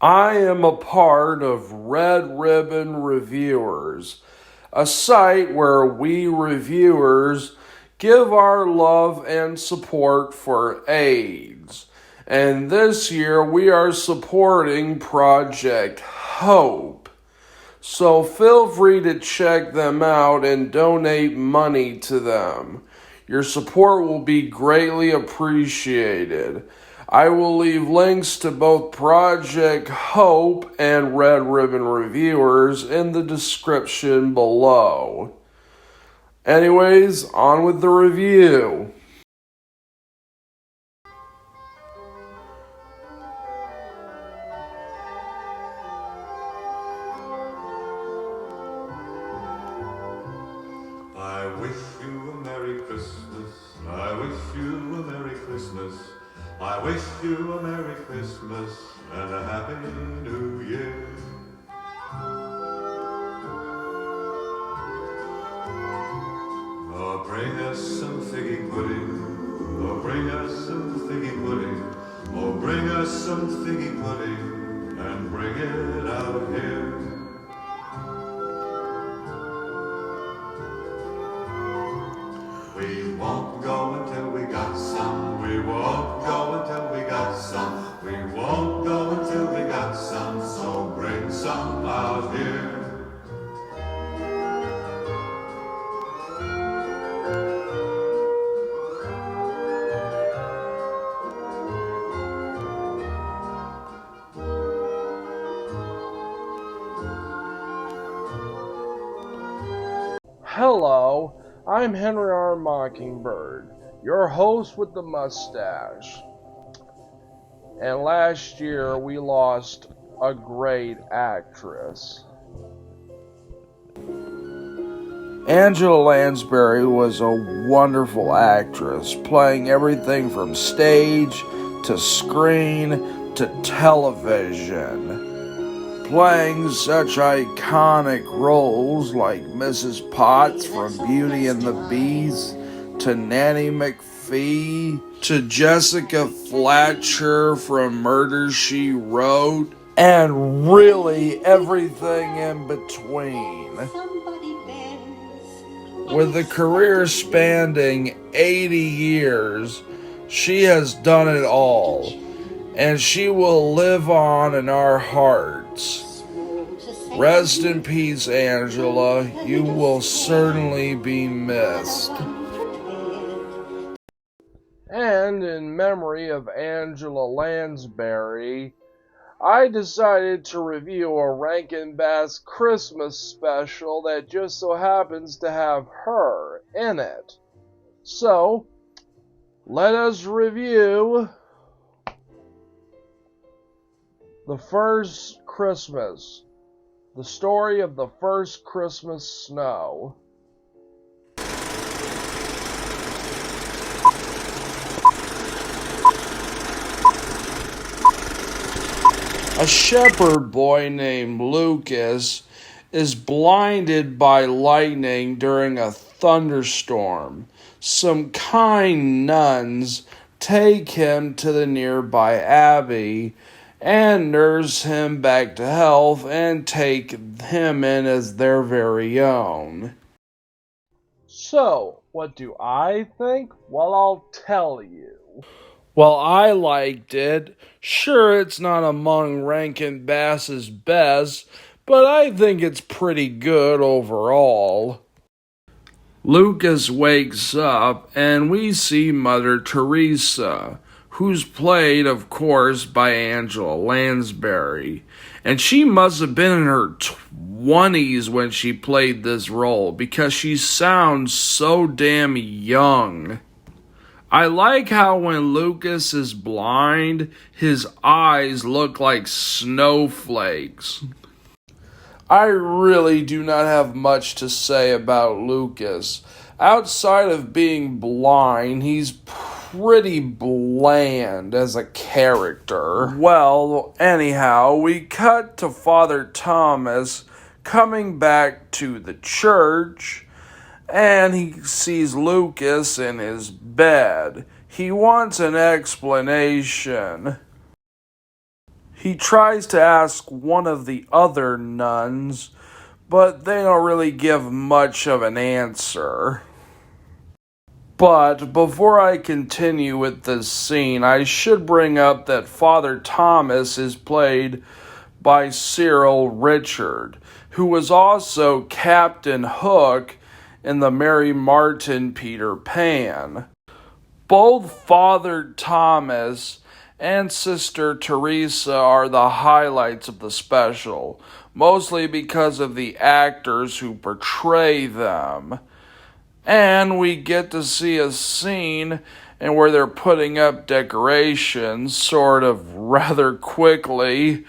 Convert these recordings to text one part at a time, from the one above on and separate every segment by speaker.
Speaker 1: I am a part of Red Ribbon Reviewers, a site where we reviewers give our love and support for AIDS. And this year we are supporting Project Hope. So feel free to check them out and donate money to them. Your support will be greatly appreciated. I will leave links to both Project Hope and Red Ribbon Reviewers in the description below. Anyways, on with the review.
Speaker 2: I wish you a Merry Christmas. I wish you a Merry Christmas. I wish you a Merry Christmas and a Happy New Year. Oh, bring us some figgy pudding. Oh, bring us some figgy pudding. Oh, bring us some figgy pudding and bring it out here. We won't go until we got some. We won't go until we got some. We won't go until we got some. So bring some out here.
Speaker 1: Hello, I'm Henry R. Mockingbird, your host with the mustache. And last year we lost a great actress. Angela Lansbury was a wonderful actress, playing everything from stage to screen to television. Playing such iconic roles like Mrs. Potts from Beauty and the Beast, to Nanny McPhee, to Jessica Fletcher from Murder, She Wrote, and really everything in between. With a career spanning 80 years, she has done it all, and she will live on in our hearts. Rest in peace, Angela. You will certainly be missed. And in memory of Angela Lansbury, I decided to review a Rankin Bass Christmas special that just so happens to have her in it. So, let us review The First Christmas, the story of the first Christmas snow. A shepherd boy named Lucas is blinded by lightning during a thunderstorm. Some kind nuns take him to the nearby abbey and nurse him back to health and take him in as their very own. So, what do I think? Well, I'll tell you. Well, I liked it. Sure, it's not among Rankin Bass's best, but I think it's pretty good overall. Lucas wakes up and we see Mother Teresa, who's played, of course, by Angela Lansbury. And she must have been in her 20s when she played this role because she sounds so damn young. I like how when Lucas is blind, his eyes look like snowflakes. I really do not have much to say about Lucas. Outside of being blind, he's pretty bland as a character. Well, anyhow, we cut to Father Thomas coming back to the church, and he sees Lucas in his bed. He wants an explanation. He tries to ask one of the other nuns, but they don't really give much of an answer. But before I continue with this scene, I should bring up that Father Thomas is played by Cyril Ritchard, who was also Captain Hook in the Mary Martin Peter Pan. Both Father Thomas and Sister Teresa are the highlights of the special, mostly because of the actors who portray them. And we get to see a scene and where they're putting up decorations sort of rather quickly.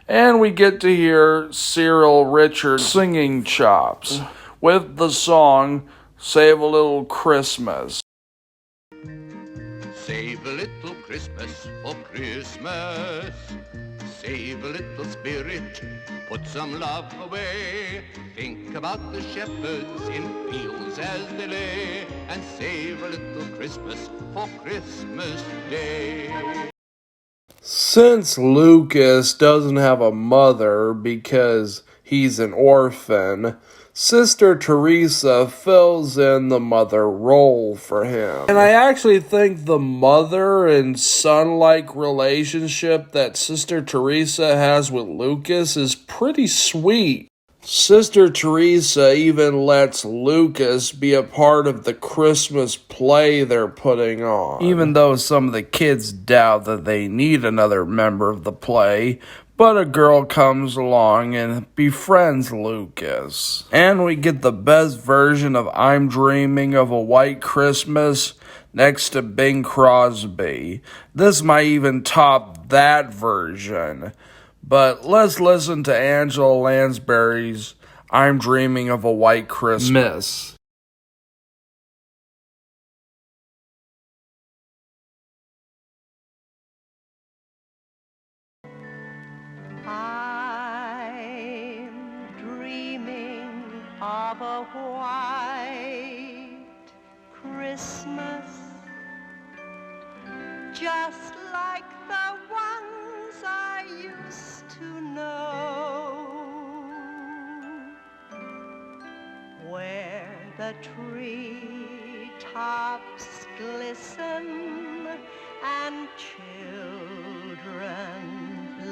Speaker 1: And we get to hear Cyril Ritchard singing chops with the song Save a Little Christmas.
Speaker 3: Save a little Christmas for Christmas. Save a little spirit, put some love away. Think about the shepherds in fields as they lay, and save a little Christmas for Christmas Day.
Speaker 1: Since Lucas doesn't have a mother because he's an orphan, Sister Teresa fills in the mother role for him. And I actually think the mother and son-like relationship that Sister Teresa has with Lucas is pretty sweet. Sister Teresa even lets Lucas be a part of the Christmas play they're putting on. Even though some of the kids doubt that they need another member of the play, but a girl comes along and befriends Lucas. And we get the best version of I'm Dreaming of a White Christmas next to Bing Crosby. This might even top that version. But let's listen to Angela Lansbury's I'm Dreaming of a White Christmas.
Speaker 4: I'm dreaming of a white Christmas, just like the ones I used to know, where the tree tops glisten and children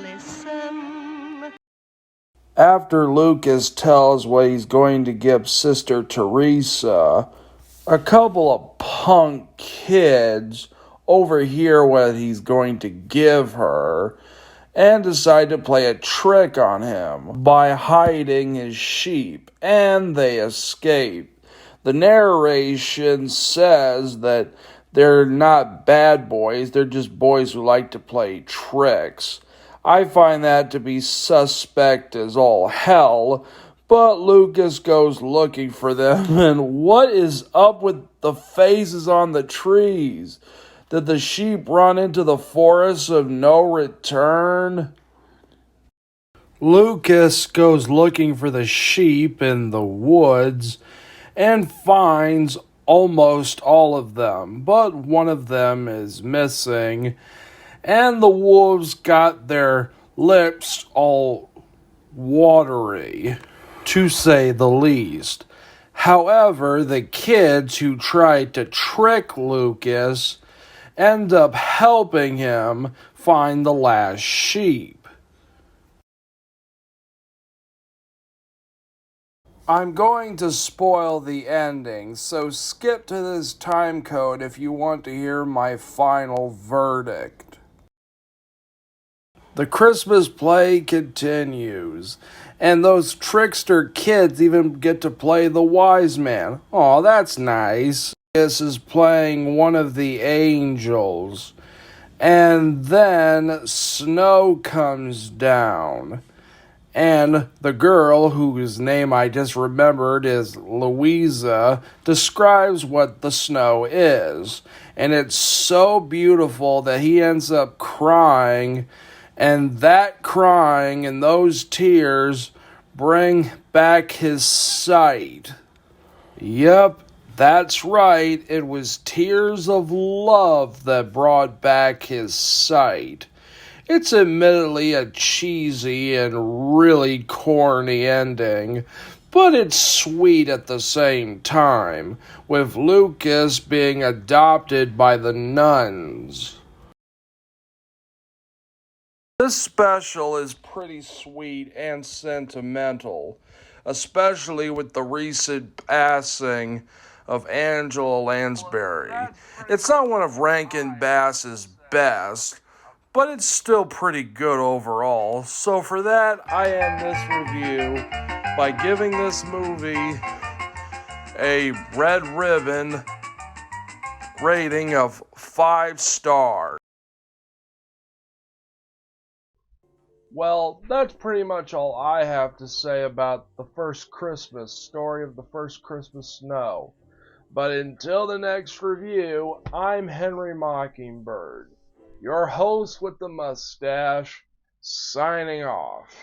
Speaker 4: listen.
Speaker 1: After Lucas tells what he's going to give Sister Teresa, a couple of punk kids overhear what he's going to give her and decide to play a trick on him by hiding his sheep, and they escape. The narration says that they're not bad boys, they're just boys who like to play tricks. I find that to be suspect as all hell, but Lucas goes looking for them, and what is up with the faces on the trees? Did the sheep run into the forest of no return? Lucas goes looking for the sheep in the woods and finds almost all of them, but one of them is missing, and the wolves got their lips all watery, to say the least. However, the kids who tried to trick Lucas end up helping him find the last sheep. I'm going to spoil the ending, so skip to this time code if you want to hear my final verdict. The Christmas play continues, and those trickster kids even get to play the wise man. Aw, that's nice. This is playing one of the angels, and then snow comes down, and the girl, whose name I just remembered is Louisa, describes what the snow is, and it's so beautiful that he ends up crying, and that crying and those tears bring back his sight. Yep, that's right, it was tears of love that brought back his sight. It's admittedly a cheesy and really corny ending, but it's sweet at the same time, with Lucas being adopted by the nuns. This special is pretty sweet and sentimental, especially with the recent passing of Angela Lansbury. It's not one of Rankin Bass's best, but it's still pretty good overall. So for that, I end this review by giving this movie a red ribbon rating of 5 stars. Well, that's pretty much all I have to say about the first Christmas, story of the first Christmas snow. But until the next review, I'm Henry Mockingbird, your host with the mustache, signing off.